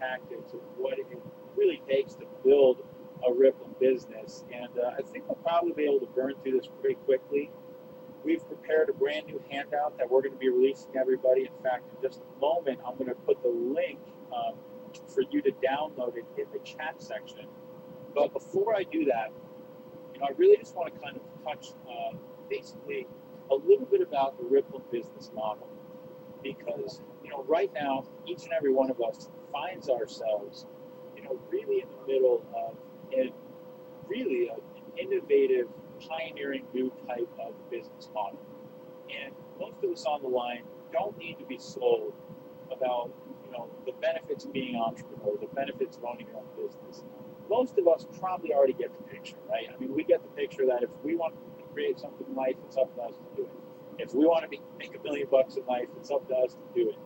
tactics of what it really takes to build a Rippln business. And I think we'll probably be able to burn through this pretty quickly. We've prepared a brand new handout that we're going to be releasing to everybody. In fact, in just a moment, I'm going to put the link for you to download it in the chat section. But before I do that, I really just want to kind of touch basically a little bit about the Rippln business model, because right now each and every one of us finds ourselves really in the middle of really an innovative, pioneering new type of business model. And most of us on the line don't need to be sold about the benefits of being an entrepreneur, the benefits of owning your own business. Most of us probably already get the picture, right? I mean, we get the picture that if we want to create something in life, it's up to us to do it. If we want to make $1 million in life, it's up to us to do it.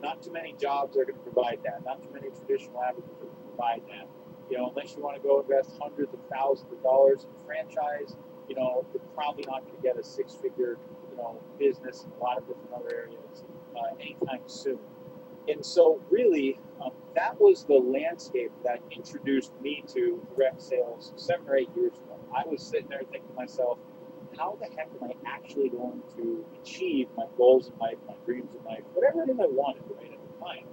Not too many jobs are going to provide that. Not too many traditional avenues are going to provide that. Unless you want to go invest hundreds of thousands of dollars in franchise, you're probably not going to get a six-figure, business in a lot of different other areas anytime soon. And so really, that was the landscape that introduced me to direct sales 7 or 8 years ago. I was sitting there thinking to myself, how the heck am I actually going to achieve my goals in life, my dreams in life, whatever it is I wanted right at the time?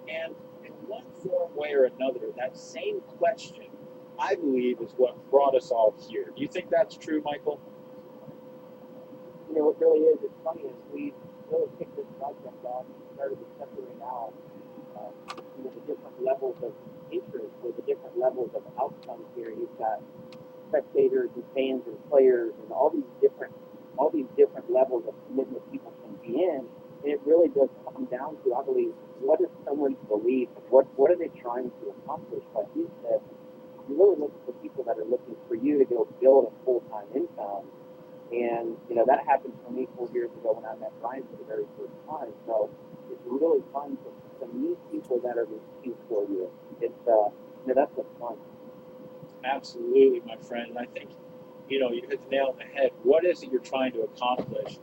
And in one form, way, or another, that same question, I believe, is what brought us all here. Do you think that's true, Michael? It really is. It's funny, as we really kicked this project off and started to separate out the different levels of interest or the different levels of outcomes here. You've got spectators and fans and players and all these different levels of commitment people can be in, and it really does come down to, I believe, what is someone's belief and what are they trying to accomplish? Like you said, you really look for people that are looking for you to go build a full-time income, and that happened for me 4 years ago when I met Brian for the very first time. So it's really fun to meet people that are looking for you. It's that's what's fun. Absolutely, my friend. And I think, you hit the nail on the head. What is it you're trying to accomplish?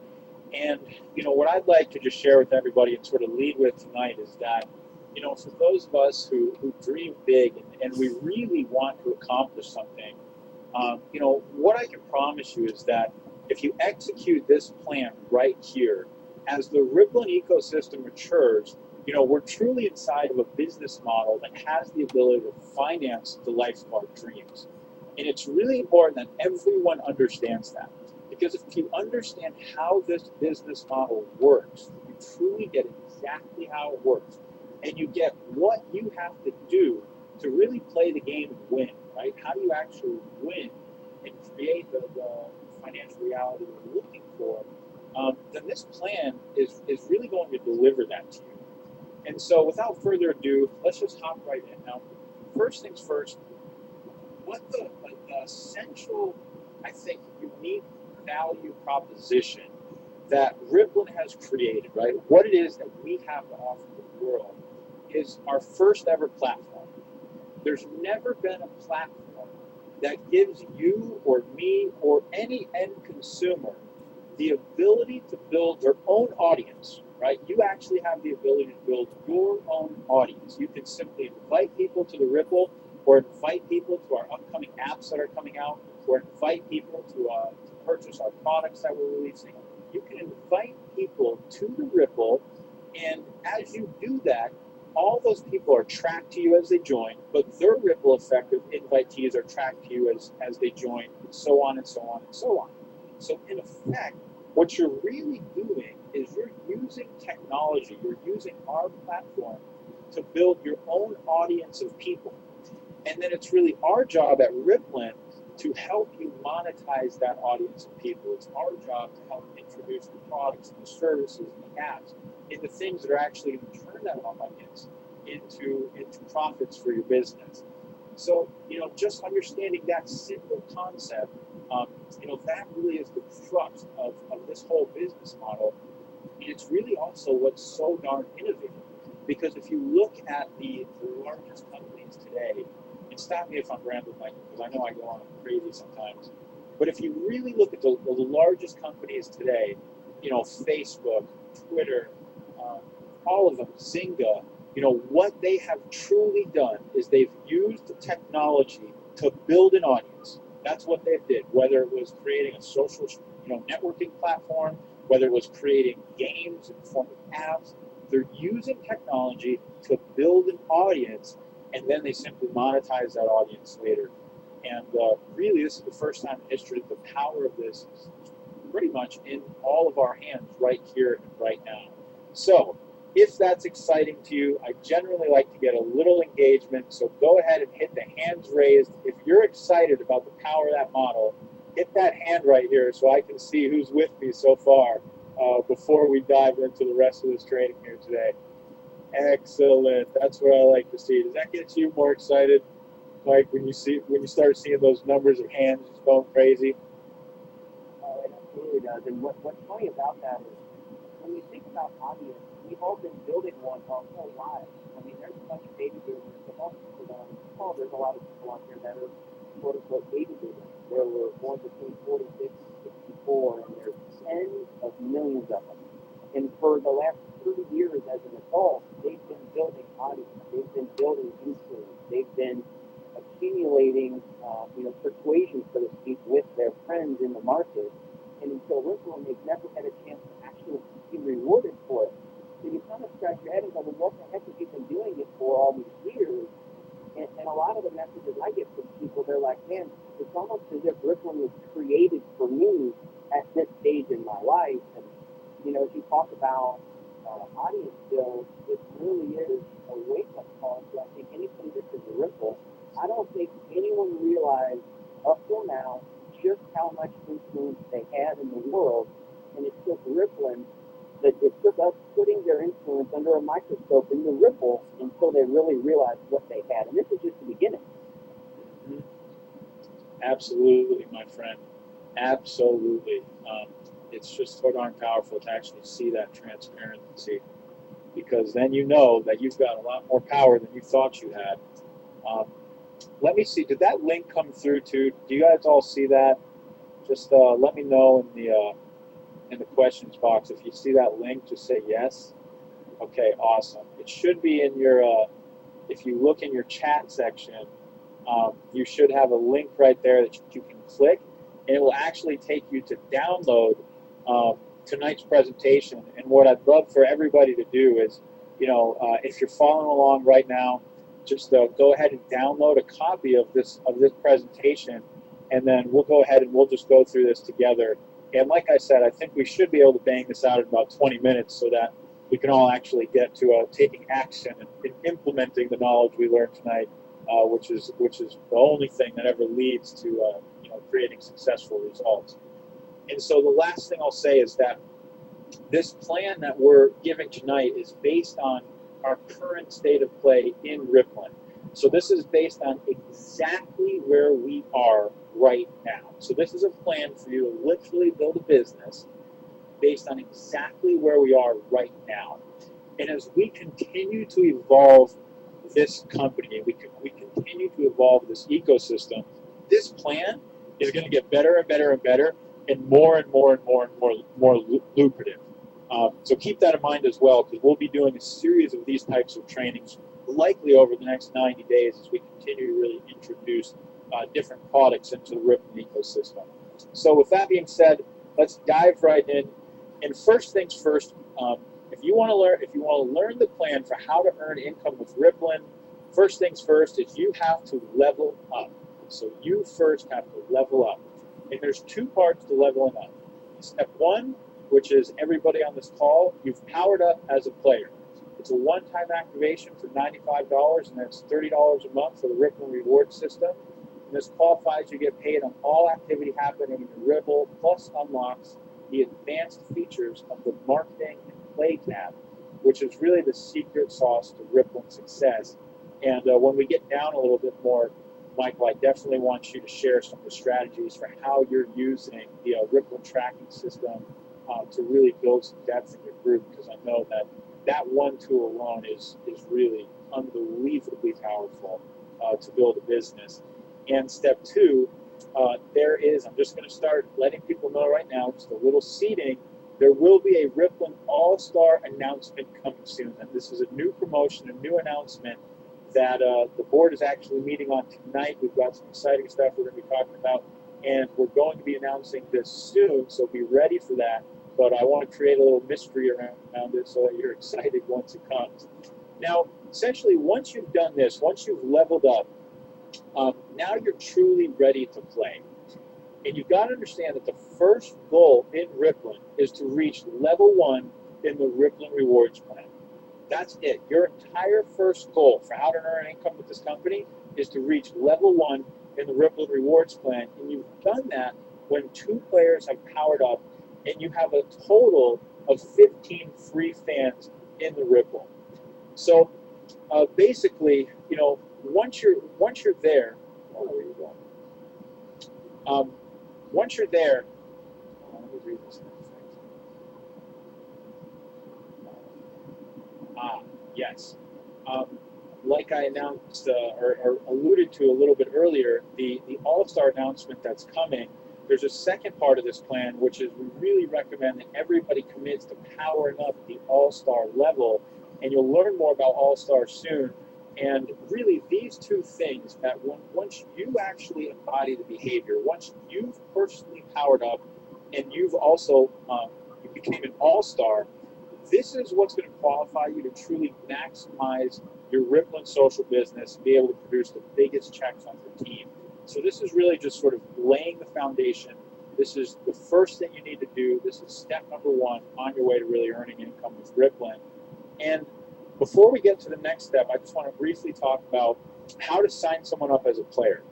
And, what I'd like to just share with everybody and sort of lead with tonight is that, for those of us who dream big and we really want to accomplish something, what I can promise you is that if you execute this plan right here, as the Rippln ecosystem matures, we're truly inside of a business model that has the ability to finance the life of our dreams. And it's really important that everyone understands that. Because if you understand how this business model works, you truly get exactly how it works. And you get what you have to do to really play the game and win, right? How do you actually win and create the financial reality you're looking for? Then this plan is really going to deliver that to you. And so without further ado, let's just hop right in. Now, first things first, what the essential, I think, unique value proposition that Rippln has created, right? What it is that we have to offer the world is our first ever platform. There's never been a platform that gives you or me or any end consumer the ability to build their own audience, right? You actually have the ability to build your own audience. You can simply invite people to the Rippln, or invite people to our upcoming apps that are coming out, or invite people to purchase our products that we're releasing. You can invite people to the Rippln, and as you do that, all those people are tracked to you as they join, but their ripple effect of invitees are tracked to you as they join, and so on and so on and so on. So in effect, what you're really doing is you're using technology, you're using our platform to build your own audience of people. And then it's really our job at Rippln to help you monetize that audience of people. It's our job to help introduce the products and the services and the apps into things that are actually going to turn that audience into profits for your business. So, just understanding that simple concept, that really is the crux of this whole business model. And it's really also what's so darn innovative. Because if you look at the largest companies today, and stop me if I'm rambling, Michael, because I know I go on crazy sometimes, but if you really look at the largest companies today, Facebook, Twitter, all of them, Zynga, what they have truly done is they've used the technology to build an audience. That's what they did, whether it was creating a social, networking platform, whether it was creating games in the form of apps. They're using technology to build an audience, and then they simply monetize that audience later. And really, this is the first time in history that the power of this is pretty much in all of our hands right here and right now. So, if that's exciting to you, I generally like to get a little engagement. So go ahead and hit the hands raised. If you're excited about the power of that model, hit that hand right here so I can see who's with me so far before we dive into the rest of this training here today. Excellent. That's what I like to see. Does that get you more excited, Mike, when you start seeing those numbers of hands just going crazy? It absolutely does. And what's funny about that is when you think about audience, we've all been building one our whole lives. I mean, there's a bunch of baby boomers, but most people don't. Oh, there's a lot of people out there that are quote unquote baby boomers. There were born between 46 and 64, and there's tens of millions of them. And for the last 30 years as an adult, they've been building audience. They've been building influence. They've been accumulating, persuasion, so to speak, with their friends in the market. And until Rippln, they've never had a chance to actually be rewarded for it. So you kind of scratch your head and go, well, what the heck have you been doing it for all these years? And a lot of the messages I get from people, they're like, man, it's almost as if Rippln was created for me at this stage in my life. And, as you talk about audience build, it really is a wake-up call to, I think, anything that's in the Rippln. I don't think anyone realized up till now just how much influence they had in the world, and it took Rippln, that it took us putting their influence under a microscope in the Rippln until they really realized what they had. And this is just the beginning. Mm-hmm. Absolutely, my friend. Absolutely. It's just so darn powerful to actually see that transparency, because then you know that you've got a lot more power than you thought you had. Let me see. Did that link come through too? Do you guys all see that? Just let me know in the questions box if you see that link. Just say yes. Okay, awesome. It should be in your. If you look in your chat section, you should have a link right there that you can click, and it will actually take you to download tonight's presentation. And what I'd love for everybody to do is, if you're following along right now, just go ahead and download a copy of this presentation, and then we'll go ahead and we'll just go through this together. And like I said, I think we should be able to bang this out in about 20 minutes so that we can all actually get to taking action and implementing the knowledge we learned tonight, which is the only thing that ever leads to creating successful results. And so the last thing I'll say is that this plan that we're giving tonight is based on our current state of play in Rippln. So this is based on exactly where we are right now. So this is a plan for you to literally build a business based on exactly where we are right now. And as we continue to evolve this company, we continue to evolve this ecosystem, this plan is going to get better and better and better, and more and more and more and more lucrative. So keep that in mind as well, because we'll be doing a series of these types of trainings likely over the next 90 days as we continue to really introduce different products into the Rippln ecosystem. So with that being said, let's dive right in. And first things first, if you want to learn the plan for how to earn income with Rippln, first things first is you have to level up. So you first have to level up. And there's two parts to leveling up. Step one, which is everybody on this call, you've powered up as a player. It's a one-time activation for $95, and that's $30 a month for the Rippln reward system. And this qualifies you to get paid on all activity happening in the Rippln, plus unlocks the advanced features of the marketing and play tab, which is really the secret sauce to Rippln success. And when we get down a little bit more, Michael, I definitely want you to share some of the strategies for how you're using the Rippln tracking system to really build some depth in your group, because I know that one tool alone is really unbelievably powerful to build a business. And step two, I'm just going to start letting people know right now, just a little seeding. there will be a Rippln All-Star announcement coming soon. And this is a new promotion, a new announcement that the board is actually meeting on tonight. We've got some exciting stuff we're going to be talking about, and we're going to be announcing this soon, so be ready for that. But I want to create a little mystery around it so that you're excited once it comes. Now, essentially, once you've done this, once you've leveled up, now you're truly ready to play. And you've got to understand that the first goal in Rippln is to reach level 1 in the Rippln Rewards Plan. That's it. Your entire first goal for how to earn income with this company is to reach level 1 in the Rippln Rewards Plan. And you've done that when 2 players have powered up and you have a total of 15 free fans in the Rippln. So basically, you know, once you're there, oh, where are you going? Once you're there, let me read this next thing. Yes. Like I announced or alluded to a little bit earlier, the All-Star announcement that's coming, there's a second part of this plan, which is we really recommend that everybody commits to powering up the All-Star level, and you'll learn more about All-Star soon. And really, these two things, that once you actually embody the behavior, once you've personally powered up and you've also you became an all-star, this is what's going to qualify you to truly maximize your Rippln social business and be able to produce the biggest checks on your team. So this is really just sort of laying the foundation. This is the first thing you need to do. This is step number 1 on your way to really earning income with Rippln. And before we get to the next step, I just want to briefly talk about how to sign someone up as a player.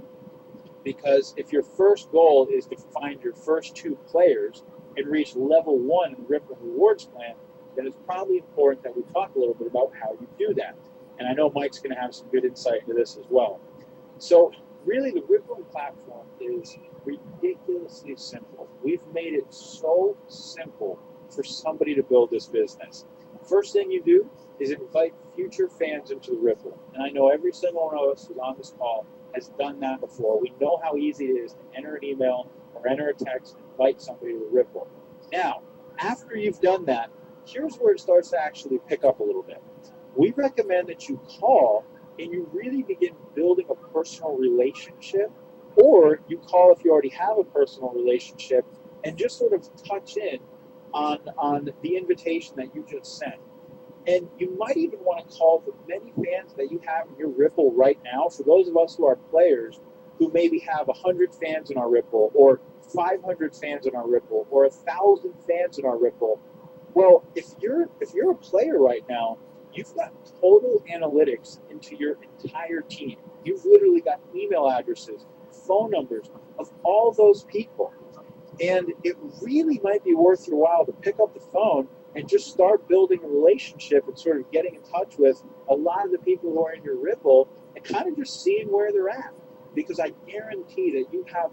Because if your first goal is to find your first 2 players and reach level 1 in the Rippln Rewards Plan, then it's probably important that we talk a little bit about how you do that. And I know Mike's going to have some good insight into this as well. So really, the Rippln platform is ridiculously simple. We've made it so simple for somebody to build this business. First thing you do is invite future fans into the Rippln. And I know every single one of us who's on this call has done that before. We know how easy it is to enter an email or enter a text and invite somebody to the Rippln. Now, after you've done that, here's where it starts to actually pick up a little bit. We recommend that you call and you really begin building a personal relationship, or you call if you already have a personal relationship and just sort of touch in on the invitation that you just sent. And you might even want to call the many fans that you have in your Rippln right now. For those of us who are players who maybe have 100 fans in our Rippln, or 500 fans in our Rippln, or 1,000 fans in our Rippln. Well, if you're a player right now, you've got total analytics into your entire team. You've literally got email addresses, phone numbers of all those people. And it really might be worth your while to pick up the phone and just start building a relationship and sort of getting in touch with a lot of the people who are in your Rippln and kind of just seeing where they're at. Because I guarantee that you have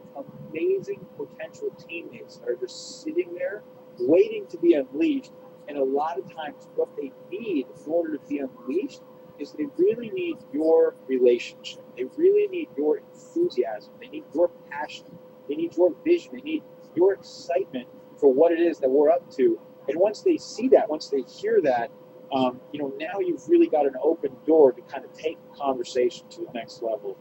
amazing potential teammates that are just sitting there waiting to be unleashed. And a lot of times what they need in order to be unleashed is they really need your relationship. They really need your enthusiasm. They need your passion. They need your vision. They need your excitement for what it is that we're up to. And once they see that, once they hear that, now you've really got an open door to kind of take the conversation to the next level.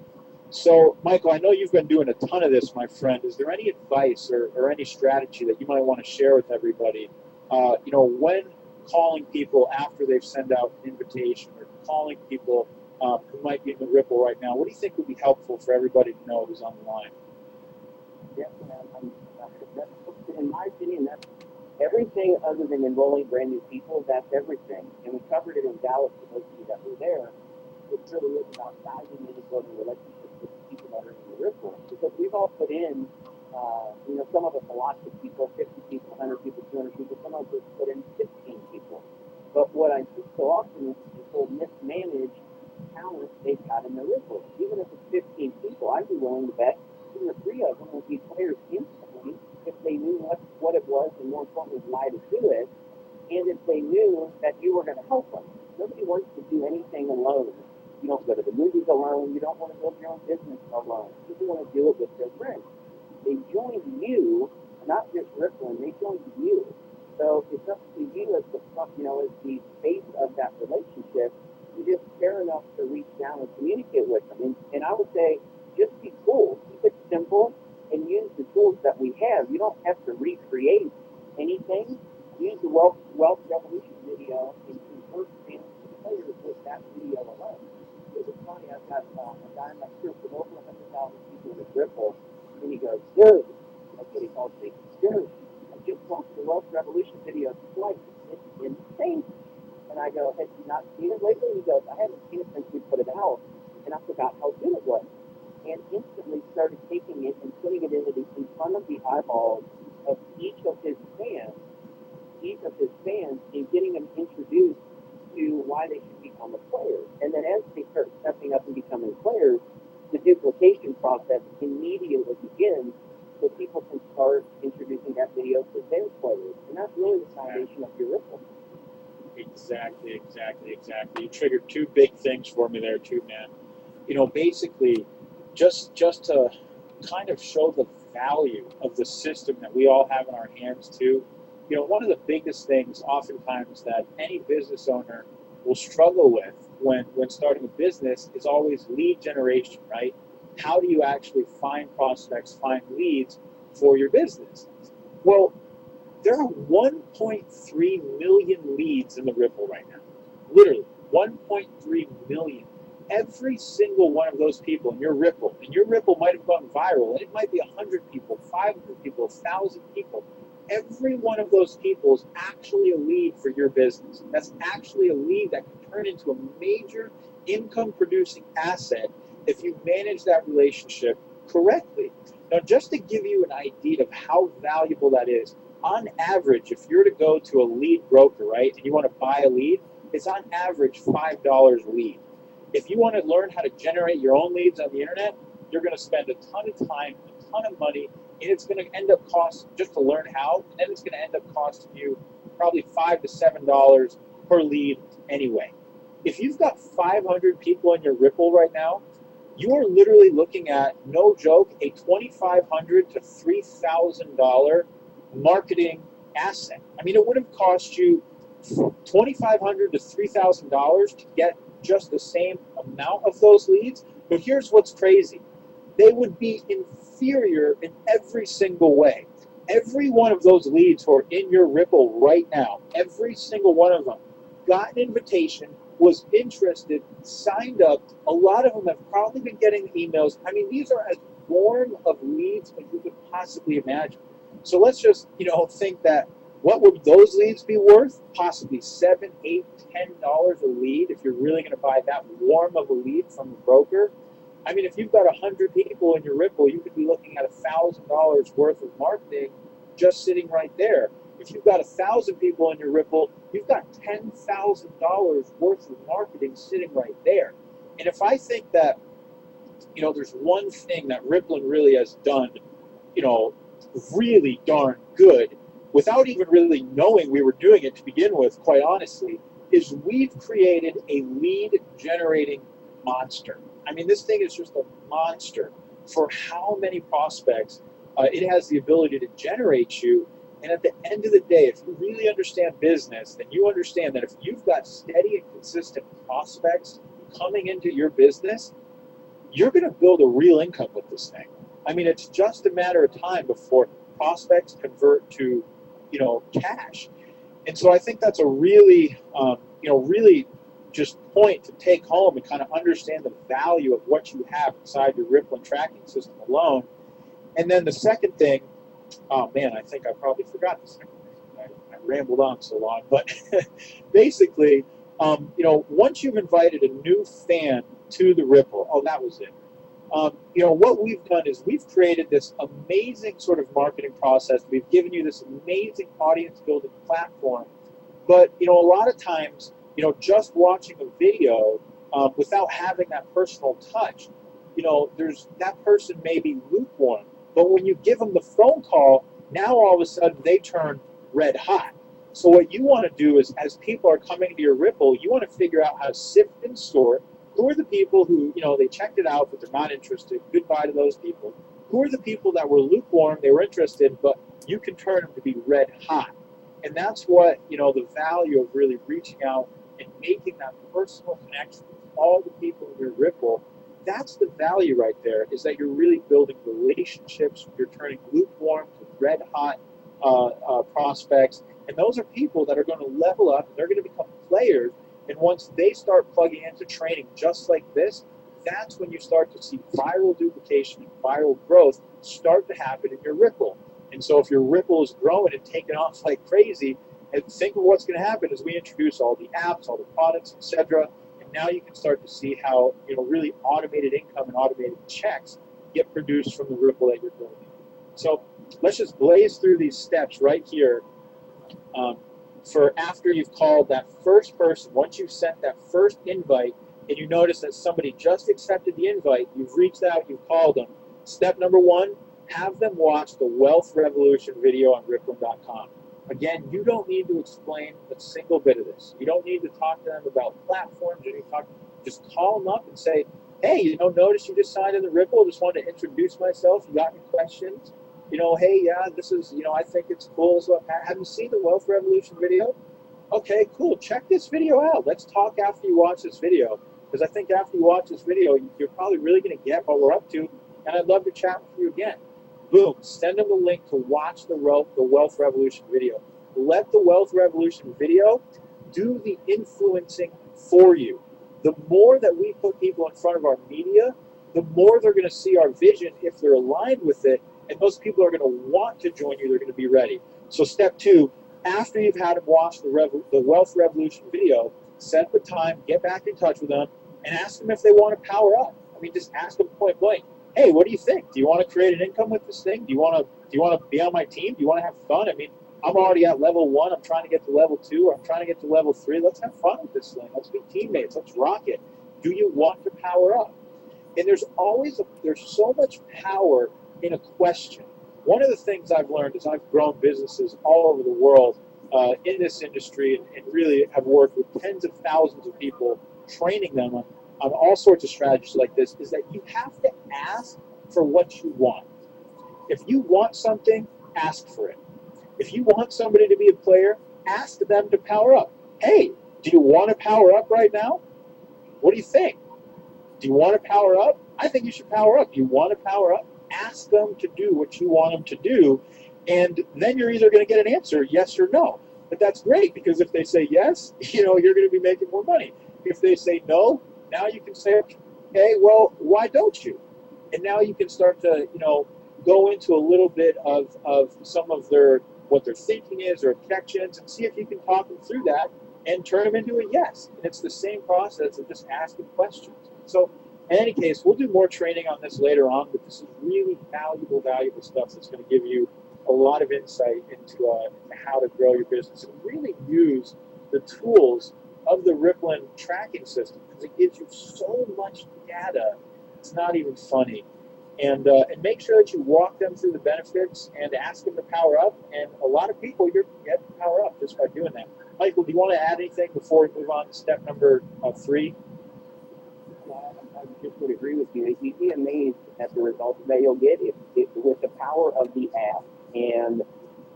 So, Michael, I know you've been doing a ton of this, my friend. Is there any advice or any strategy that you might want to share with everybody? When calling people after they've sent out an invitation, or calling people who might be in the Rippln right now, what do you think would be helpful for everybody to know who's on the line? Yeah, in my opinion, that's everything other than enrolling brand new people. That's everything. And we covered it in Dallas for those of you that were there. It really is about diving in and building relationships with people that are in the Rippln. Because we've all put in, some of us a lot of people, 50 people, 100 people, 200 people. Some of us put in 15 people. But what I see so often is people mismanage talent they've got in the Rippln. Even if it's 15 people, I'd be willing to bet 2 or 3 of them would be players instantly if they knew what it was, and more importantly, why to do it, and if they knew that you were going to help them. Nobody wants to do anything alone. You don't go to the movies alone. You don't want to build your own business alone. People want to do it with their friends. They join you, not just Rippln, they join you. So it's up to you as the as the face of that relationship to just care enough to reach down and communicate with them. And I would say just be cool, keep it simple, and use the tools that we have. You don't have to recreate anything. Use the Wealth Revolution video and convert fans to players with that video alone. It was funny. I've got a guy in my group with over 100,000 people with Rippln, and he goes, dude, that's what he calls me, dude, I just watched the Wealth Revolution video twice. It's insane. And I go, have you not seen it lately? He goes, I haven't seen it since we put it out, and I forgot how good it was. And instantly started taking it and putting it in front of the eyeballs of each of his fans, and getting them introduced to why they should become a player. And then as they start stepping up and becoming players, the duplication process immediately begins, so people can start introducing that video to their players. And that's really the foundation of your Rippln. Exactly. You triggered two big things for me there too, man. Basically, just to kind of show the value of the system that we all have in our hands too. One of the biggest things oftentimes that any business owner will struggle with when starting a business is always lead generation, right? How do you actually find prospects, find leads for your business? Well, there are 1.3 million leads in the Rippln right now. Literally, 1.3 million. Every single one of those people in your Rippln might have gone viral, and it might be 100 people, 500 people, 1,000 people. Every one of those people is actually a lead for your business. That's actually a lead that can turn into a major income-producing asset if you manage that relationship correctly. Now, just to give you an idea of how valuable that is, on average, if you're to go to a lead broker, right, and you want to buy a lead, it's on average $5 a lead. If you want to learn how to generate your own leads on the internet, you're going to spend a ton of time, a ton of money, and it's going to end up costing, just to learn how, and then it's going to end up costing you probably $5 to $7 per lead anyway. If you've got 500 people in your Rippln right now, you are literally looking at, no joke, a $2,500 to $3,000 marketing asset. I mean, it would have cost you $2,500 to $3,000 to get just the same amount of those leads. But here's what's crazy. They would be inferior in every single way. Every one of those leads who are in your Rippln right now, every single one of them got an invitation, was interested, signed up. A lot of them have probably been getting emails. I mean, these are as warm of leads as you could possibly imagine. So let's just, think that what would those leads be worth? Possibly $7, $8, $10 a lead if you're really going to buy that warm of a lead from a broker. I mean, if you've got 100 people in your Rippln, you could be looking at $1,000 worth of marketing just sitting right there. If you've got 1,000 people in your Rippln, you've got $10,000 worth of marketing sitting right there. And if I think that, there's one thing that Rippln really has done, really darn good, without even really knowing we were doing it to begin with, quite honestly, is we've created a lead generating monster. I mean, this thing is just a monster for how many prospects it has the ability to generate you. And at the end of the day, if you really understand business, then you understand that if you've got steady and consistent prospects coming into your business, you're going to build a real income with this thing. I mean, it's just a matter of time before prospects convert to, cash. And so I think that's a really, really just point to take home and kind of understand the value of what you have inside your Rippln tracking system alone. And then the second thing, oh man, I think I probably forgot the second thing. I rambled on so long, but basically, once you've invited a new fan to the Rippln, oh, that was it. What we've done is we've created this amazing sort of marketing process. We've given you this amazing audience building platform. But, a lot of times, just watching a video without having that personal touch, that person may be lukewarm. But when you give them the phone call, now all of a sudden they turn red hot. So what you want to do is, as people are coming to your Rippln, you want to figure out how to sift and sort. Who are the people who, they checked it out, but they're not interested? Goodbye to those people. Who are the people that were lukewarm, they were interested, but you can turn them to be red hot? And that's what, the value of really reaching out and making that personal connection with all the people in your Ripple. That's the value right there, is that you're really building relationships. You're turning lukewarm to red hot prospects. And those are people that are going to level up. They're going to become players. And once they start plugging into training just like this, that's when you start to see viral duplication and viral growth start to happen in your Ripple. And so if your Ripple is growing and taking off like crazy, and think of what's going to happen as we introduce all the apps, all the products, etc. And now you can start to see how really automated income and automated checks get produced from the Ripple that you're building. So let's just blaze through these steps right here. For after you've called that first person, once you've sent that first invite, and you notice that somebody just accepted the invite, you've reached out, you've called them. Step number one, have them watch the Wealth Revolution video on Rippln.com. Again, you don't need to explain a single bit of this. You don't need to talk to them about platforms. You need to just call them up and say, hey, notice you just signed in the Ripple. Just wanted to introduce myself. You got any questions? Hey, yeah, this is, I think it's cool. So have you seen the Wealth Revolution video? Okay, cool. Check this video out. Let's talk after you watch this video. Because I think after you watch this video, you're probably really going to get what we're up to. And I'd love to chat with you again. Boom. Send them a link to watch the Wealth Revolution video. Let the Wealth Revolution video do the influencing for you. The more that we put people in front of our media, the more they're going to see our vision if they're aligned with it. And those people are going to want to join you. They're going to be ready. So step two, after you've had them watch the Wealth Revolution video, set the time, get back in touch with them, and ask them if they want to power up. I mean, just ask them point blank. Hey, what do you think? Do you want to create an income with this thing? Do you want to be on my team? Do you want to have fun? I mean, I'm already at level 1. I'm trying to get to level 2, or I'm trying to get to level 3. Let's have fun with this thing. Let's be teammates. Let's rock it. Do you want to power up? And there's so much power in a question. One of the things I've learned is I've grown businesses all over the world in this industry, and really have worked with tens of thousands of people, training them on all sorts of strategies like this, is that you have to ask for what you want. If you want something, ask for it. If you want somebody to be a player, ask them to power up. Hey, do you want to power up right now? What do you think? Do you want to power up? I think you should power up. Do you want to power up? Ask them to do what you want them to do, and then you're either going to get an answer, yes or no. But that's great, because if they say yes, you're going to be making more money. If they say no, now you can say, okay, well, why don't you? And now you can start to, go into a little bit of some of what their thinking is, or objections, and see if you can talk them through that and turn them into a yes. And it's the same process of just asking questions. So in any case, we'll do more training on this later on, but this is really valuable stuff that's going to give you a lot of insight into how to grow your business and really use the tools of the Rippln tracking system, because it gives you so much data. It's not even funny. And make sure that you walk them through the benefits and ask them to power up. And a lot of people, you're getting to power up just by doing that. Michael, do you want to add anything before we move on to step number 3? I just would agree with you. You'd be amazed at the results that you'll get with the power of the app. And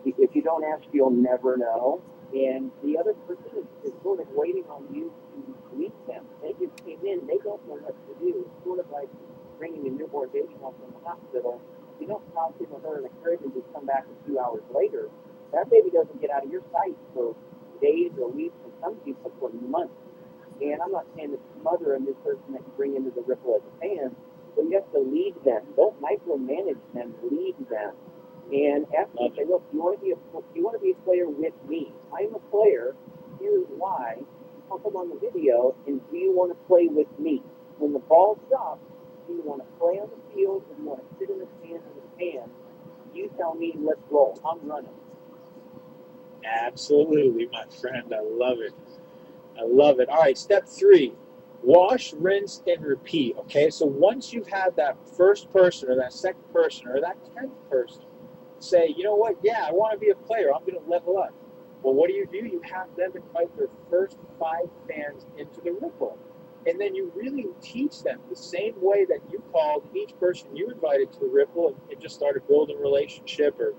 if you don't ask, you'll never know. And the other person is sort of waiting on you to meet them. They just came in. They don't know what to do. It's sort of like bringing a newborn baby home from the hospital. You don't toss him or her in a crib and just come back a few hours later. That baby doesn't get out of your sight for days or weeks, and some people for months. And I'm not saying that the mother and this person that you bring into the Ripple as a fan, but you have to lead them. Don't micromanage them. Lead them. And ask them, say, look, you want to be a player with me. I'm a player. Here's why. I'll come on the video, and do you want to play with me? When the ball drops, do you want to play on the field, or do you want to sit in the stand in the stand? You tell me, let's roll. I'm running. Absolutely, my friend. I love it. I love it. All right, step 3, wash, rinse, and repeat. Okay, so once you've had that first person, or that second person, or that 10th person say, you know what, yeah, I want to be a player, I'm going to level up. Well, what do? You have them invite their first 5 fans into the Ripple. And then you really teach them the same way that you called each person you invited to the Ripple and just started building a relationship, or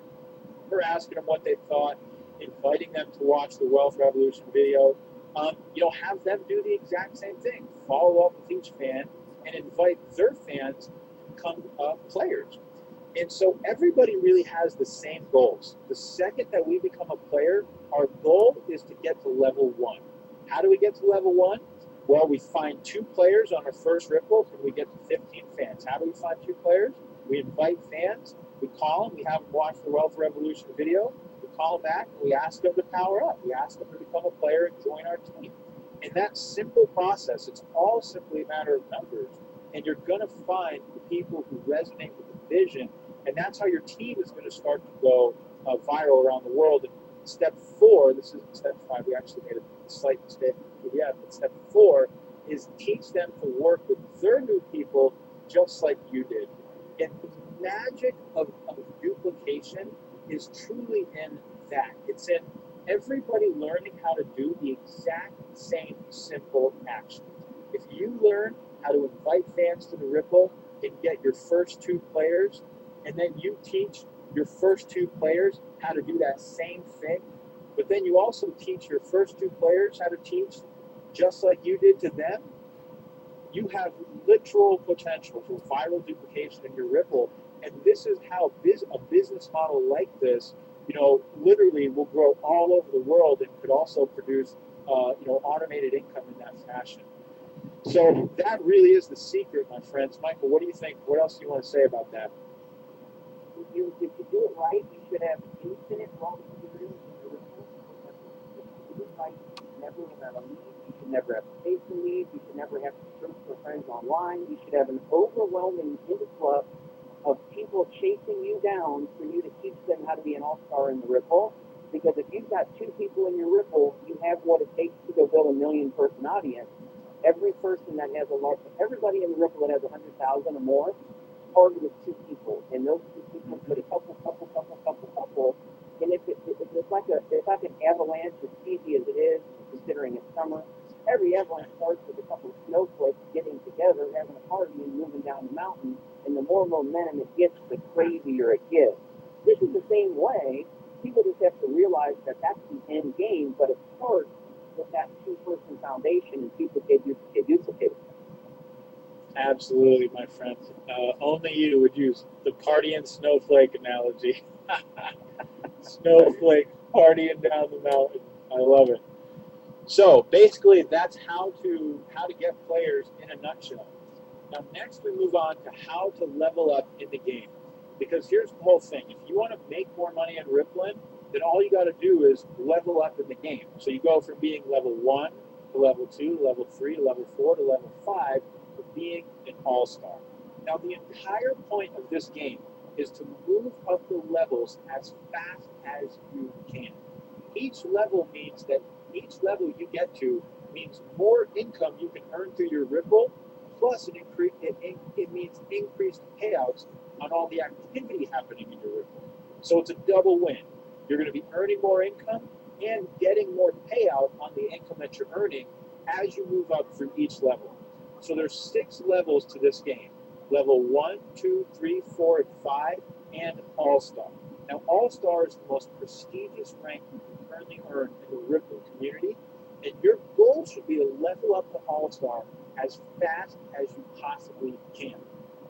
asking them what they thought. inviting them to watch the Wealth Revolution video. Have them do the exact same thing. Follow up with each fan and invite their fans to become players. And so everybody really has the same goals. The second that we become a player, our goal is to get to level 1. How do we get to level 1? Well, we find 2 players on our first Ripple and we get to 15 fans. How do we find 2 players? We invite fans, we call them, we have them watch the Wealth Revolution video, we call them back, and we ask them to power up. We ask them to become a player and join our team. And that simple process, it's all simply a matter of numbers. And you're going to find the people who resonate with the vision, and that's how your team is going to start to go viral around the world. And step 4, this isn't step 5, we actually made a slight mistake, but step 4 is teach them to work with their new people just like you did. And the magic of duplication is truly in that. It's in everybody learning how to do the exact same simple action. If you learn how to invite fans to the Ripple and get your first 2 players, and then you teach your first 2 players how to do that same thing, but then you also teach your first 2 players how to teach just like you did to them, you have literal potential for viral duplication in your Ripple. And this is how a business model like this, literally will grow all over the world and could also produce, automated income in that fashion. So that really is the secret, my friends. Michael, what do you think? What else do you want to say about that? If you do it right, you should have infinite raw materials in your Ripple. If you do it right, you should never run out of leads. You should never have to pay for leads. You should never have to search for friends online. You should have an overwhelming influx of people chasing you down for you to teach them how to be an all-star in the Ripple. Because if you've got 2 people in your Ripple, you have what it takes to go build a 1 million-person audience. Every person that has everybody in the Ripple that has 100,000 or more, started with 2 people, and those 2 people put a couple, and if it's like an avalanche, as easy as it is, considering it's summer. Every avalanche starts with a couple of snowflakes getting together, having a party, and moving down the mountain. And the more momentum it gets, the crazier it gets. This is the same way. People just have to realize that that's the end game, but it starts with that 2-person foundation and duplicate. Absolutely, my friend. Only you would use the party and snowflake analogy. Snowflake partying down the mountain. I love it. So basically, that's how to get players in a nutshell. Now, next we move on to how to level up in the game. Because here's the whole thing. If you want to make more money in Rippln, then all you got to do is level up in the game. So you go from being level 1 to level 2 to level 3 to level 4 to level 5 to being an all-star. Now, the entire point of this game is to move up the levels as fast as you can. Each level means that each level you get to means more income you can earn through your Ripple, plus it means increased payouts on all the activity happening in your Ripple. So it's a double win. You're going to be earning more income and getting more payout on the income that you're earning as you move up through each level. So there's 6 levels to this game. Level 1, 2, 3, 4, and 5, and All-Star. Now, All-Star is the most prestigious rank you can currently earn in the Ripple community, and your goal should be to level up to All-Star as fast as you possibly can.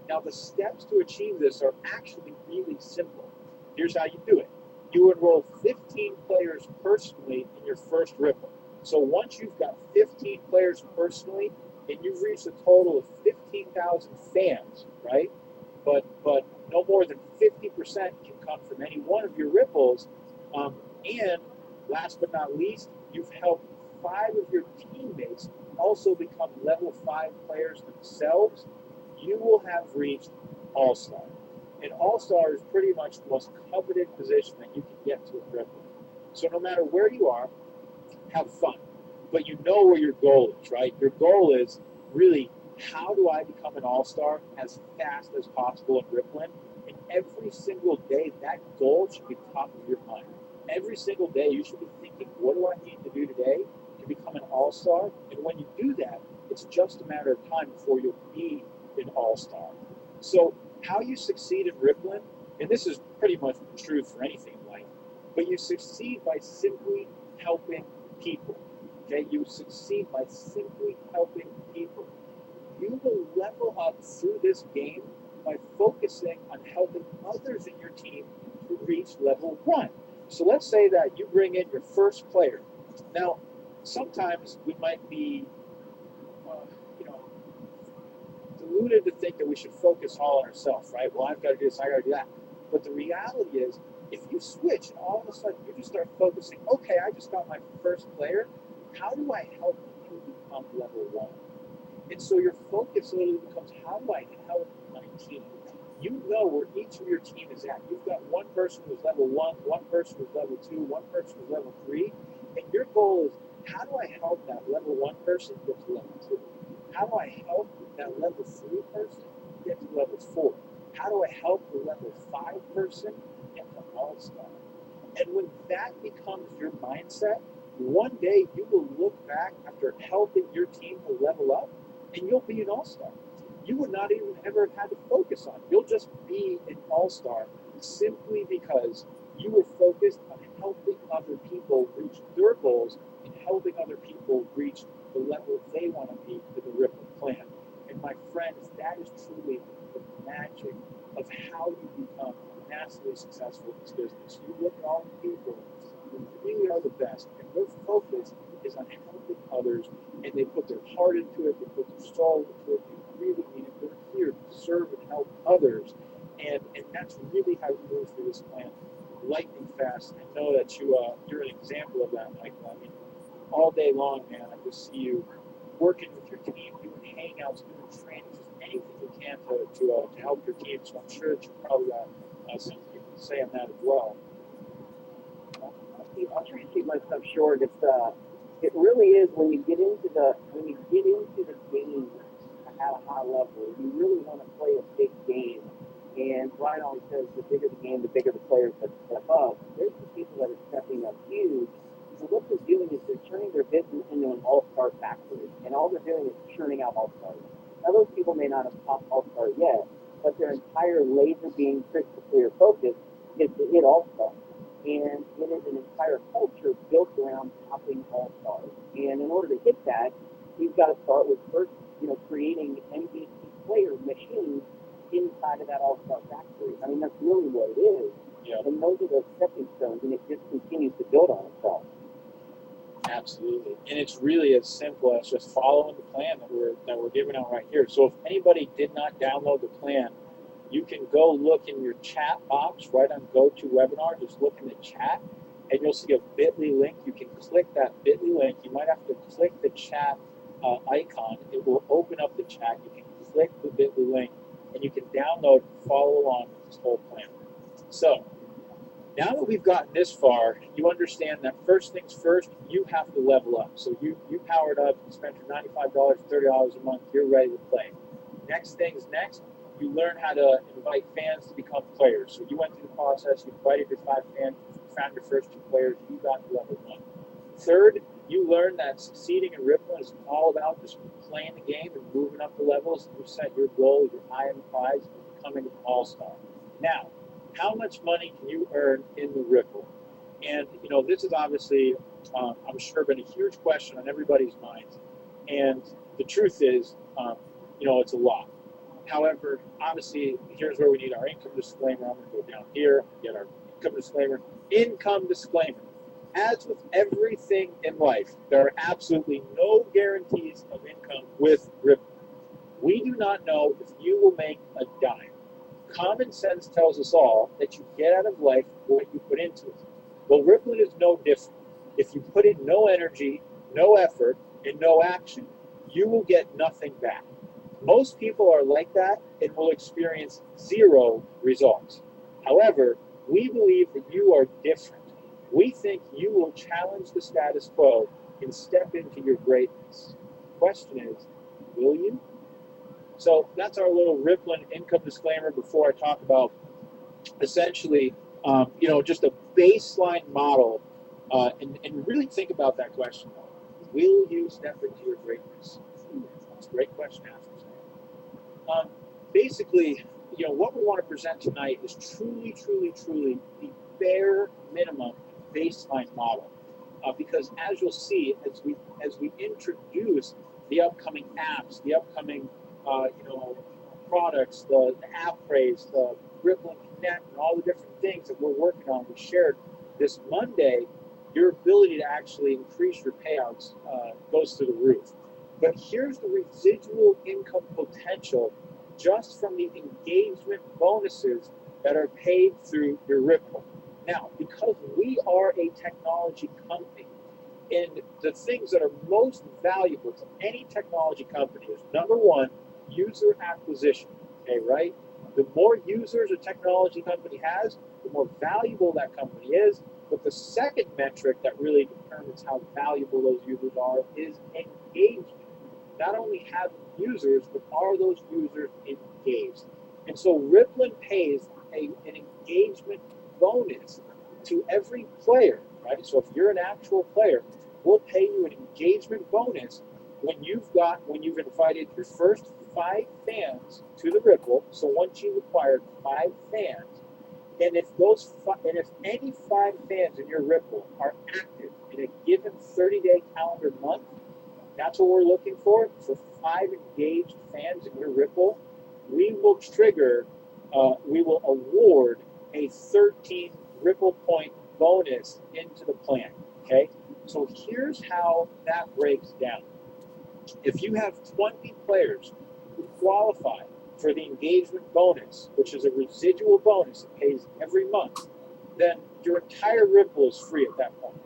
Now, the steps to achieve this are actually really simple. Here's how you do it. You enroll 15 players personally in your first Ripple. So once you've got 15 players personally, and you've reached a total of 15,000 fans, right? But no more than 50% can come from any one of your Ripples. And last but not least, you've helped 5 of your teammates also become level 5 players themselves. You will have reached All-Star. And All-Star is pretty much the most coveted position that you can get to in Ripple. So no matter where you are, have fun. But you know where your goal is, right? Your goal is really, how do I become an all-star as fast as possible in Rippln? And every single day, that goal should be top of your mind. Every single day, you should be thinking, what do I need to do today to become an all-star? And when you do that, it's just a matter of time before you'll be an all-star. So how you succeed in Rippln, and this is pretty much true for anything in life, but you succeed by simply helping people. Okay, you succeed by simply helping people. You will level up through this game by focusing on helping others in your team to reach level 1. So let's say that you bring in your first player. Now, sometimes we might be, you know, deluded to think that we should focus all on ourselves, right? Well, I've got to do this, I got to do that. But the reality is, if you switch and all of a sudden you just start focusing, okay, I just got my first player, how do I help you become level 1? And so your focus literally becomes, how do I help my team? You know where each of your team is at. You've got one person who's level 1, one person who's level 2, one person who's level 3, and your goal is, how do I help that level 1 person get to level 2? How do I help that level 3 person get to level 4? How do I help the level 5 person get to all-star? And when that becomes your mindset, one day you will look back after helping your team to level up, and you'll be an all-star. You would not even ever have had to focus on it. You'll just be an all-star simply because you were focused on helping other people reach their goals and helping other people reach the level they want to be to the Rippln plan. And my friends, that is truly the magic of how you become massively successful in this business. You look at all the people who really are the best, and their focus is on helping others, and they put their heart into it, they put their soul into it, they really mean it. They're here to serve and help others, and that's really how you move through this plan, lightning fast. I know that you're an example of that, Michael. I mean, all day long, man, I just see you working with your team, doing hangouts, doing trainings, just anything you can to help your team. So I'm sure that you probably got something you can say on that as well. I'll try to keep my stuff short. It really is when you get into the game at a high level, you really want to play a big game. And Ryan says the bigger the game, the bigger the players that step up. There's the people that are stepping up huge. So what they're doing is they're turning their business into an all-star factory, and all they're doing is churning out all-stars. Now those people may not have topped all-star yet, but their entire laser beam crystal clear focus is to hit all-star. And it is an entire culture built around topping all-stars. And in order to hit that, you've got to start with first, creating MVP player machines inside of that all-star factory. I mean, that's really what it is. Yeah. And those are those stepping stones, and it just continues to build on itself. Absolutely, and it's really as simple as just following the plan that we're giving out right here. So if anybody did not download the plan, you can go look in your chat box right on GoToWebinar. Just look in the chat, and you'll see a Bit.ly link. You can click that Bit.ly link. You might have to click the chat icon. It will open up the chat. You can click the Bit.ly link, and you can download and follow along with this whole plan. So now that we've gotten this far, you understand that first things first, you have to level up. So you powered up, you spent your $95, $30 a month, you're ready to play. Next things next, you learn how to invite fans to become players. So you went through the process, you invited your 5 fans, you found your first 2 players, you got to level 1. Third, you learn that succeeding in Rippln is all about just playing the game and moving up the levels. You set your goal, your eye on the prize, and becoming an all-star. Now, how much money can you earn in the Rippln? And, this is obviously, I'm sure, been a huge question on everybody's minds. And the truth is, it's a lot. However, obviously, here's where we need our income disclaimer. I'm going to go down here, get our income disclaimer. Income disclaimer. As with everything in life, there are absolutely no guarantees of income with Rippln. We do not know if you will make a dime. Common sense tells us all that you get out of life what you put into it. Well, Rippln is no different. If you put in no energy, no effort, and no action, you will get nothing back. Most people are like that and will experience 0 results. However, we believe that you are different. We think you will challenge the status quo and step into your greatness. The question is, will you? So that's our little Rippln income disclaimer before I talk about essentially, just a baseline model, and really think about that question. Will you step into your greatness? That's a great question to ask yourself. Basically, what we want to present tonight is truly, truly, truly the bare minimum baseline model. Because as you'll see, as we introduce the upcoming apps, the upcoming products, the app praise, the Rippln Connect, and all the different things that we're working on, we shared this Monday, your ability to actually increase your payouts goes through the roof. But here's the residual income potential just from the engagement bonuses that are paid through your Rippln. Now, because we are a technology company, and the things that are most valuable to any technology company is, number one, user acquisition. Okay, right? The more users a technology company has, the more valuable that company is. But the second metric that really determines how valuable those users are is engagement. Not only having users, but are those users engaged? And so Rippln pays an engagement bonus to every player, right? So if you're an actual player, we'll pay you an engagement bonus when you've invited your first 5 fans to the Rippln. So once you've acquired 5 fans, and if any 5 fans in your Rippln are active in a given 30-day calendar month, that's what we're looking for. For 5 engaged fans in your Rippln, we will award a 13 Rippln point bonus into the plan. Okay, so here's how that breaks down. If you have 20 players who qualify for the engagement bonus, which is a residual bonus that pays every month, then your entire Rippln is free at that point.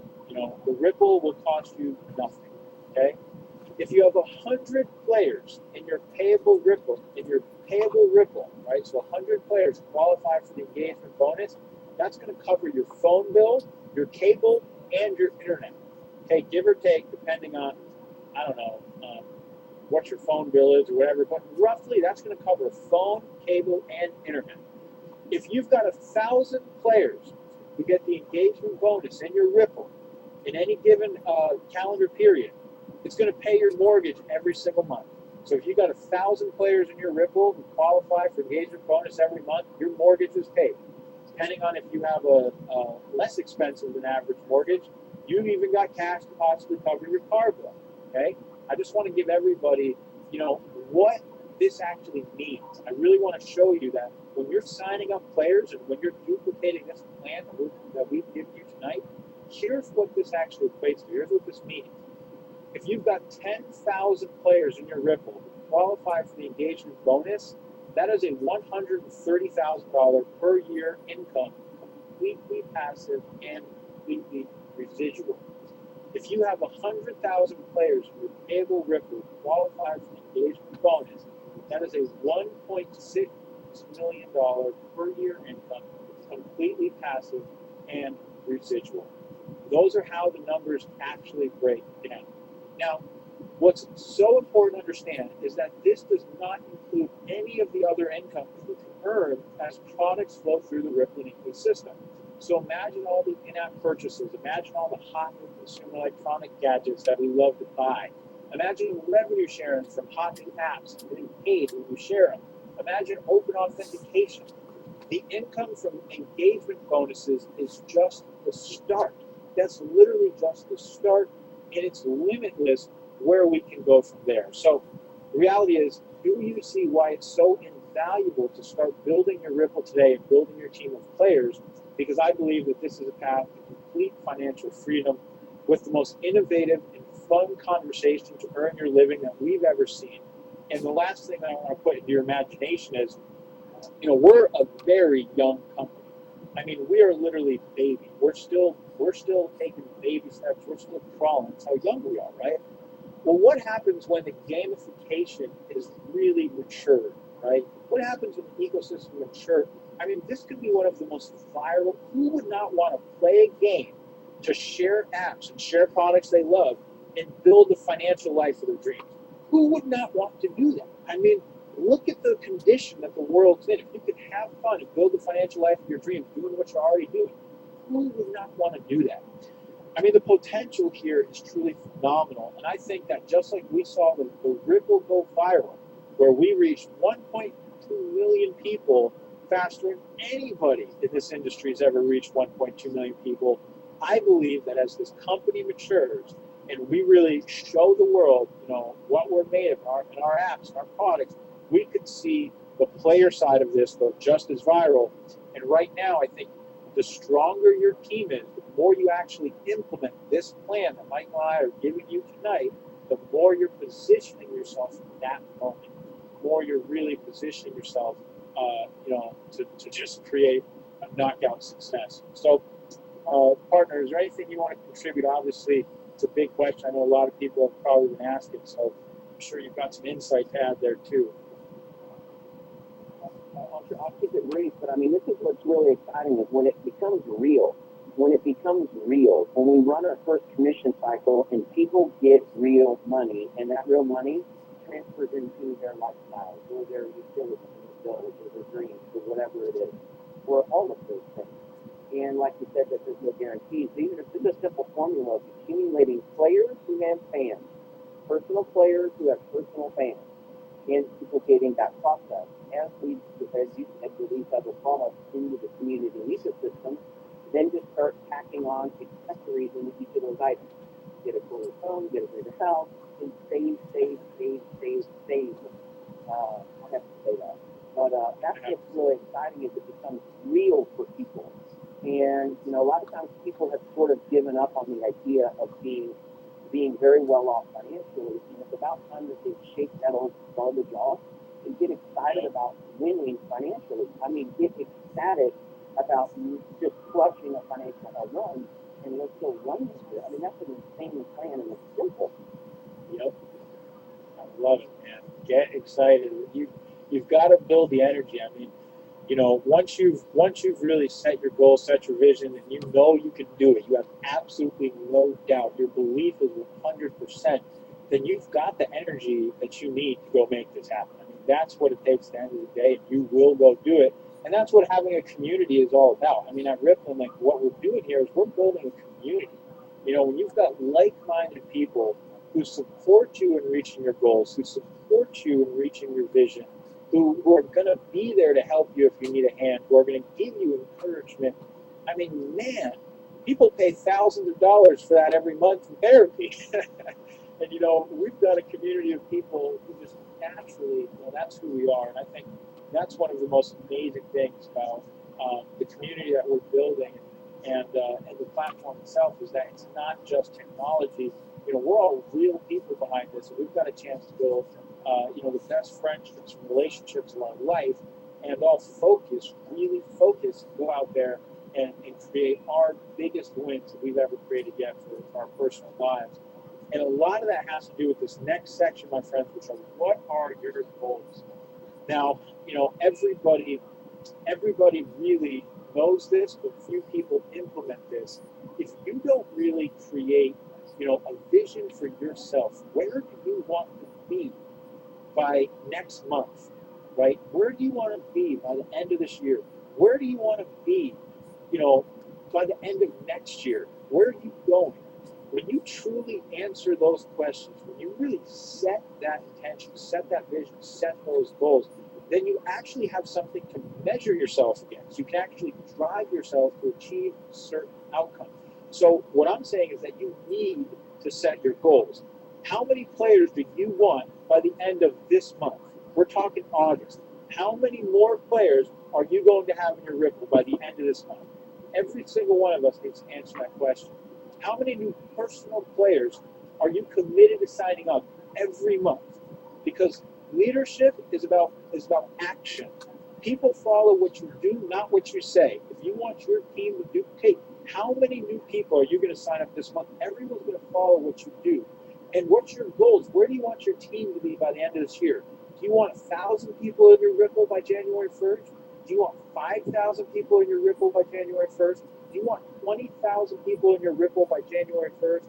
The Rippln will cost you nothing. Okay. If you have 100 players in your payable Rippln, right? So 100 players qualify for the engagement bonus. That's going to cover your phone bill, your cable, and your internet. Okay, give or take, depending on, I don't know, what your phone bill is or whatever, but roughly that's going to cover phone, cable, and internet. If you've got 1,000 players who get the engagement bonus in your Rippln in any given calendar period, it's going to pay your mortgage every single month. So if you've got 1,000 players in your Rippln who qualify for engagement bonus every month, your mortgage is paid. Depending on if you have a less expensive than average mortgage, you've even got cash to possibly cover your car bill. Okay? I just want to give everybody, what this actually means. I really want to show you that when you're signing up players and when you're duplicating this plan that we've given you tonight, here's what this actually equates to. Here's what this means. If you've got 10,000 players in your Rippln who qualify for the engagement bonus, that is a $130,000 per year income, completely passive and completely residual. If you have 100,000 players in your payable Rippln who qualify for the engagement bonus, that is a $1.6 million per year income, completely passive and residual. Those are how the numbers actually break down. Now, what's so important to understand is that this does not include any of the other income you can earn as products flow through the Rippln ecosystem. So imagine all the in-app purchases. Imagine all the hot new consumer electronic gadgets that we love to buy. Imagine revenue sharing from hot new apps and getting paid when you share them. Imagine open authentication. The income from engagement bonuses is just the start. That's literally just the start, and it's limitless where we can go from there. So the reality is, do you see why it's so invaluable to start building your Rippln today and building your team of players? Because I believe that this is a path to complete financial freedom with the most innovative and fun conversation to earn your living that we've ever seen. And the last thing I want to put into your imagination is, we're a very young company. I mean, we are literally baby. We're still taking baby steps. We're still crawling. That's how young we are, right? Well, what happens when the gamification is really matured, right? What happens when the ecosystem matures? I mean, this could be one of the most viral. Who would not want to play a game to share apps and share products they love and build the financial life of their dreams? Who would not want to do that? I mean, look at the condition that the world's in. If you could have fun and build the financial life of your dreams doing what you're already doing, who would not want to do that? I mean, the potential here is truly phenomenal. And I think that just like we saw the Rippln go viral, where we reached 1.2 million people faster than anybody in this industry has ever reached 1.2 million people. I believe that as this company matures and we really show the world, what we're made of in our apps and our products, we could see the player side of this go just as viral. And right now, I think the stronger your team is, the more you actually implement this plan that Mike and I are giving you tonight, the more you're positioning yourself in that moment, the more you're really positioning yourself, to just create a knockout success. So, partner, is there anything you want to contribute? Obviously, it's a big question. I know a lot of people have probably been asking, so I'm sure you've got some insight to add there too. I'll keep it brief, but I mean, this is what's really exciting is when it becomes real. When it becomes real, when we run our first commission cycle and people get real money, and that real money transfers into their lifestyle, or their utilities, or their dreams, or whatever it is, or all of those things. And like you said, that there's no guarantees. These are just a simple formula of accumulating players who have fans, personal players who have personal fans, and duplicating that process. As you said, release other products into the community ecosystem, then just start tacking on accessories into each of those items. Get a cooler phone, get a bigger house, and save. I have to say that. But that's what's really exciting is it becomes real for people. And, a lot of times people have sort of given up on the idea of being very well off financially, and it's about time that they shake that old garbage off and get excited about winning financially. I mean, get ecstatic about just crushing a financial home run, and let's go run this year. I mean, that's an insane plan, and it's simple. Yep. I love it, man. Get excited. You've got to build the energy. I mean, once you've really set your goal, set your vision, and you can do it, you have absolutely no doubt, your belief is 100%, then you've got the energy that you need to go make this happen. I mean, that's what it takes at the end of the day, and you will go do it. And that's what having a community is all about. I mean, at Rippln, like what we're doing here is we're building a community. When you've got like-minded people who support you in reaching your goals, who support you in reaching your vision, who are going to be there to help you if you need a hand, who are going to give you encouragement. I mean, man, people pay thousands of dollars for that every month in therapy. And, we've got a community of people who just naturally, that's who we are. And I think that's one of the most amazing things about the community that we're building and the platform itself is that it's not just technology. We're all real people behind this, and we've got a chance to build the best friendships and relationships of our life, and all really focus, go out there and create our biggest wins that we've ever created yet for our personal lives. And a lot of that has to do with this next section, my friends, which are what are your goals? Now, everybody really knows this, but few people implement this. If you don't really create, a vision for yourself, where do you want to be by next month, right? Where do you want to be by the end of this year? Where do you want to be, by the end of next year? Where are you going? When you truly answer those questions, when you really set that intention, set that vision, set those goals, then you actually have something to measure yourself against. You can actually drive yourself to achieve a certain outcome. So what I'm saying is that you need to set your goals. How many players do you want by the end of this month? We're talking August. How many more players are you going to have in your Rippln by the end of this month? Every single one of us needs to answer that question. How many new personal players are you committed to signing up every month? Because leadership is about action. People follow what you do, not what you say. If you want your team to duplicate, how many new people are you going to sign up this month? Everyone's going to follow what you do. And what's your goals? Where do you want your team to be by the end of this year? Do you want 1,000 people in your Rippln by January 1st? Do you want 5,000 people in your Rippln by January 1st? Do you want 20,000 people in your Rippln by January 1st?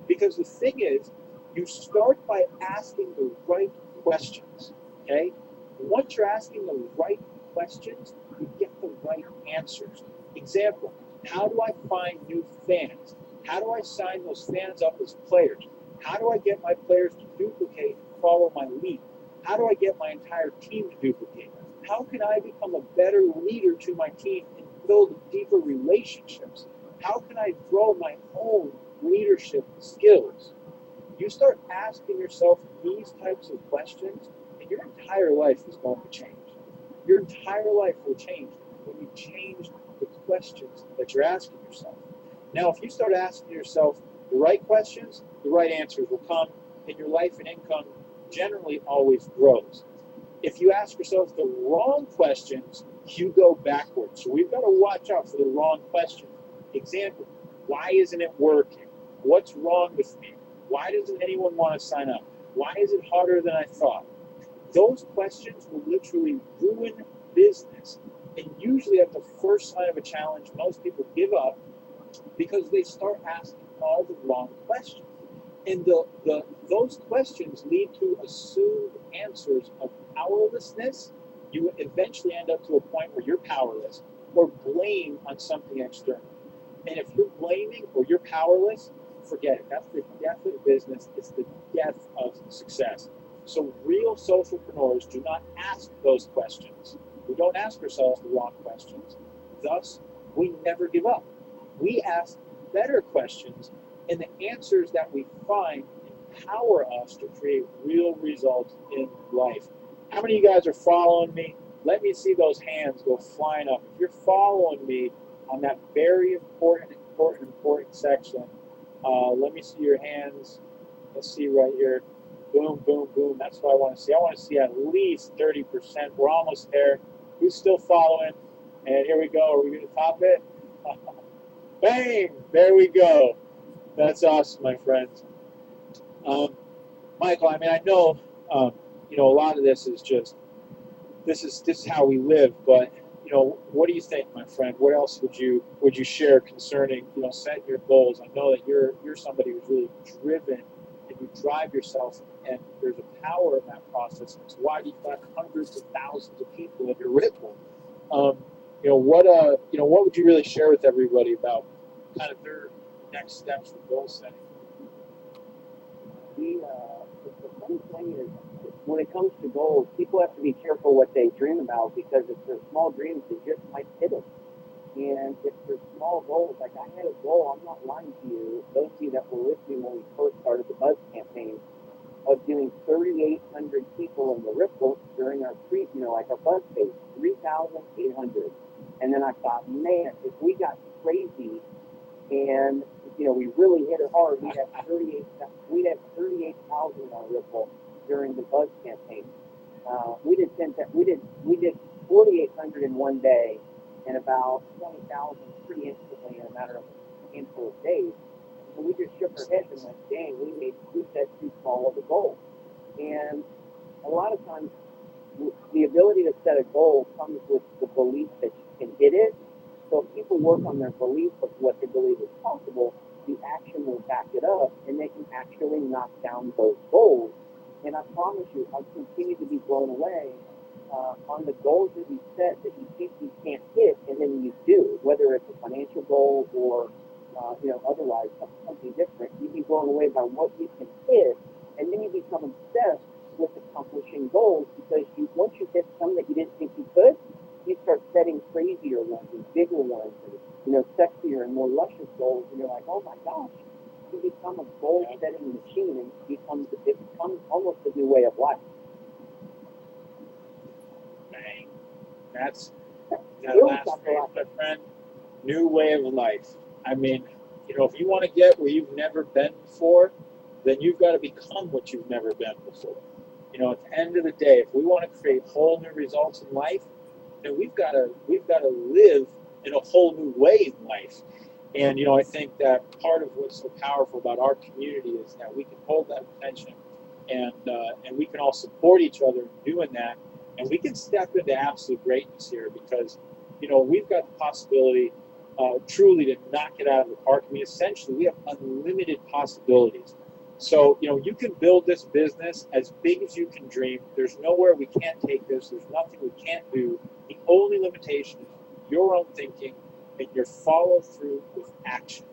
Because the thing is, you start by asking the right questions, okay? Once you're asking the right questions, you get the right answers. Example, how do I find new fans? How do I sign those fans up as players? How do I get my players to duplicate and follow my lead? How do I get my entire team to duplicate? How can I become a better leader to my team and build deeper relationships? How can I grow my own leadership skills? You start asking yourself these types of questions, and your entire life is going to change. Your entire life will change when you change the questions that you're asking yourself. Now, if you start asking yourself the right questions, the right answers will come, and your life and income generally always grows. If you ask yourself the wrong questions, you go backwards. So we've got to watch out for the wrong questions. Example, why isn't it working? What's wrong with me? Why doesn't anyone want to sign up? Why is it harder than I thought? Those questions will literally ruin business. And usually at the first sign of a challenge, most people give up because they start asking all the wrong questions. And those questions lead to assumed answers of powerlessness. You eventually end up to a point where you're powerless or blame on something external. And if you're blaming or you're powerless, forget it. That's the death of business. It's the death of success. So real socialpreneurs do not ask those questions. We don't ask ourselves the wrong questions. Thus, we never give up. We ask better questions, and the answers that we find empower us to create real results in life. How many of you guys are following me? Let me see those hands go flying up. If you're following me on that very important section, let me see your hands. Let's see right here. Boom, boom, boom. That's what I want to see. I want to see at least 30%. We're almost there. Who's still following? And here we go. Are we going to top it? Bang! There we go. That's awesome, my friends. Michael, I mean, I know, a lot of this is just, this is how we live, but, what do you think, my friend? What else would you share concerning, setting your goals? I know that you're somebody who's really driven, and you drive yourself, and there's a power in that process. It's why you've got hundreds of thousands of people in your Rippln. What would you really share with everybody about kind of their next steps for goal setting? The funny thing is, when it comes to goals, people have to be careful what they dream about, because if they're small dreams, they just might hit them. And if they're small goals, like I had a goal, I'm not lying to you, those of you that were with me when we first started the Buzz campaign, of doing 3,800 people in the Rippln during our our Buzz phase, 3,800. And then I thought, man, if we got crazy and we really hit it hard, we'd have 38,000 on Rippln during the Buzz campaign. We did 4,800 in one day, and about 20,000 pretty instantly in a matter of a handful of days. So we just shook our heads and went, dang, we set too small of a goal. And a lot of times, the ability to set a goal comes with the belief that you can hit it. So if people work on their belief of what they believe is possible, the action will back it up, and they can actually knock down those goals. And I promise you, I've continued to be blown away on the goals that you set that you think you can't hit, and then you do, whether it's a financial goal or otherwise something different. You'd be blown away by what you can hit, and then you become obsessed with accomplishing goals, because once you hit some that you didn't think you could, you start setting crazier ones and bigger ones and sexier and more luscious goals, and you're like, oh my gosh, you become a goal-setting machine, and it becomes almost a new way of life. Bang. That's that last phrase, my friend. New way of life. I mean, if you want to get where you've never been before, then you've got to become what you've never been before. At the end of the day, if we want to create whole new results in life, then we've got to live in a whole new way in life. And I think that part of what's so powerful about our community is that we can hold that attention, and we can all support each other in doing that, and we can step into absolute greatness here, because we've got the possibility truly to knock it out of the park. I mean, essentially, we have unlimited possibilities. So, you can build this business as big as you can dream. There's nowhere we can't take this. There's nothing we can't do. The only limitation is your own thinking and your follow through with action.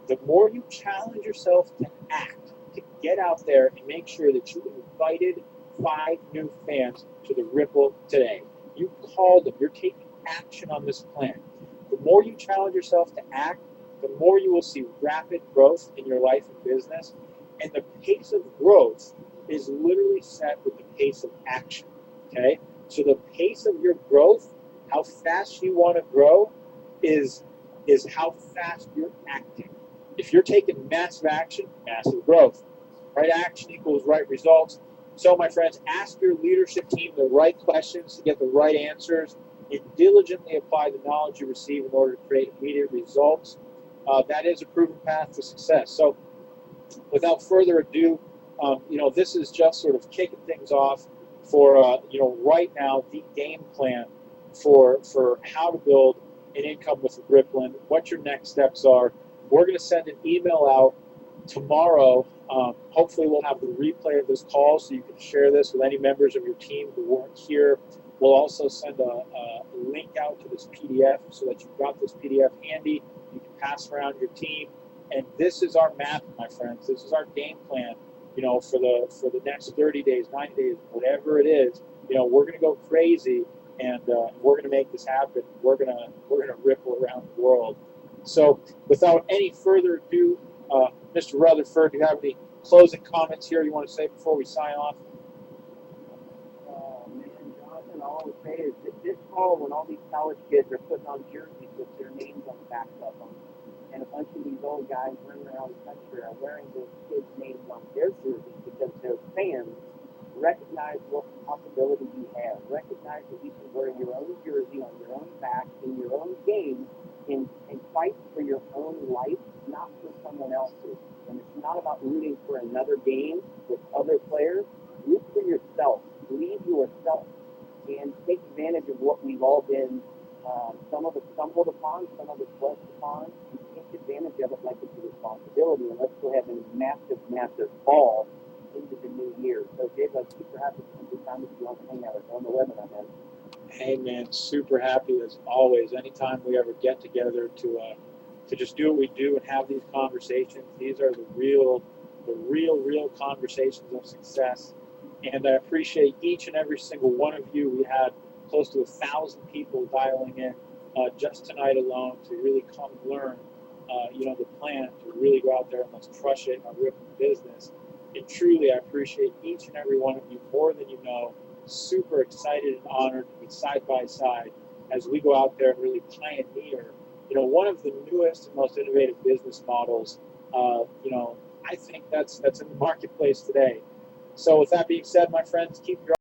The more you challenge yourself to act, to get out there and make sure that you invited 5 new fans to the Rippln today. You called them. You're taking action on this plan. The more you challenge yourself to act, the more you will see rapid growth in your life and business. And the pace of growth is literally set with the pace of action. Okay? So the pace of your growth, how fast you want to grow, is how fast you're acting. If you're taking massive action, massive growth. Right action equals right results. So, my friends, ask your leadership team the right questions to get the right answers, and diligently apply the knowledge you receive in order to create immediate results. That is a proven path to success. So, without further ado, this is just sort of kicking things off for right now the game plan for how to build an income with Rippln, what your next steps are. We're going to send an email out tomorrow. Hopefully, we'll have the replay of this call so you can share this with any members of your team who weren't here. We'll also send a link out to this PDF so that you've got this PDF handy. You can pass around your team. And this is our map, my friends. This is our game plan, for the next 30 days, 90 days, whatever it is. We're going to go crazy, and we're going to make this happen. We're going to ripple around the world. So, without any further ado, Mr. Rutherford, do you have any closing comments here you want to say before we sign off? Man, Jonathan, all I would say is that this fall, when all these college kids are putting on jerseys with their names on the backs of them, and a bunch of these old guys running around the country are wearing those kids' names on their jerseys because they're fans, recognize what possibility you have. Recognize that you can wear your own jersey on your own back in your own game and fight for your own life, not for someone else's. And it's not about rooting for another game with other players. Root for yourself. Lead yourself. And take advantage of what we've all been, some of us stumbled upon, some of us blessed upon, and take advantage of it like it's a responsibility. And let's go ahead and massive, massive fall into the new year. So, Dave, I'm super happy to spend this time with you on the hangout on the webinar, man. Hey, man, super happy as always. Anytime we ever get together to just do what we do and have these conversations, these are the real conversations of success. And I appreciate each and every single one of you. We had close to 1,000 people dialing in just tonight alone to really come learn, the plan to really go out there and let's crush it in our Rippln business. And truly, I appreciate each and every one of you more than you know. Super excited and honored to be side by side as we go out there and really pioneer, one of the newest and most innovative business models. I think that's in the marketplace today. So with that being said, my friends, keep your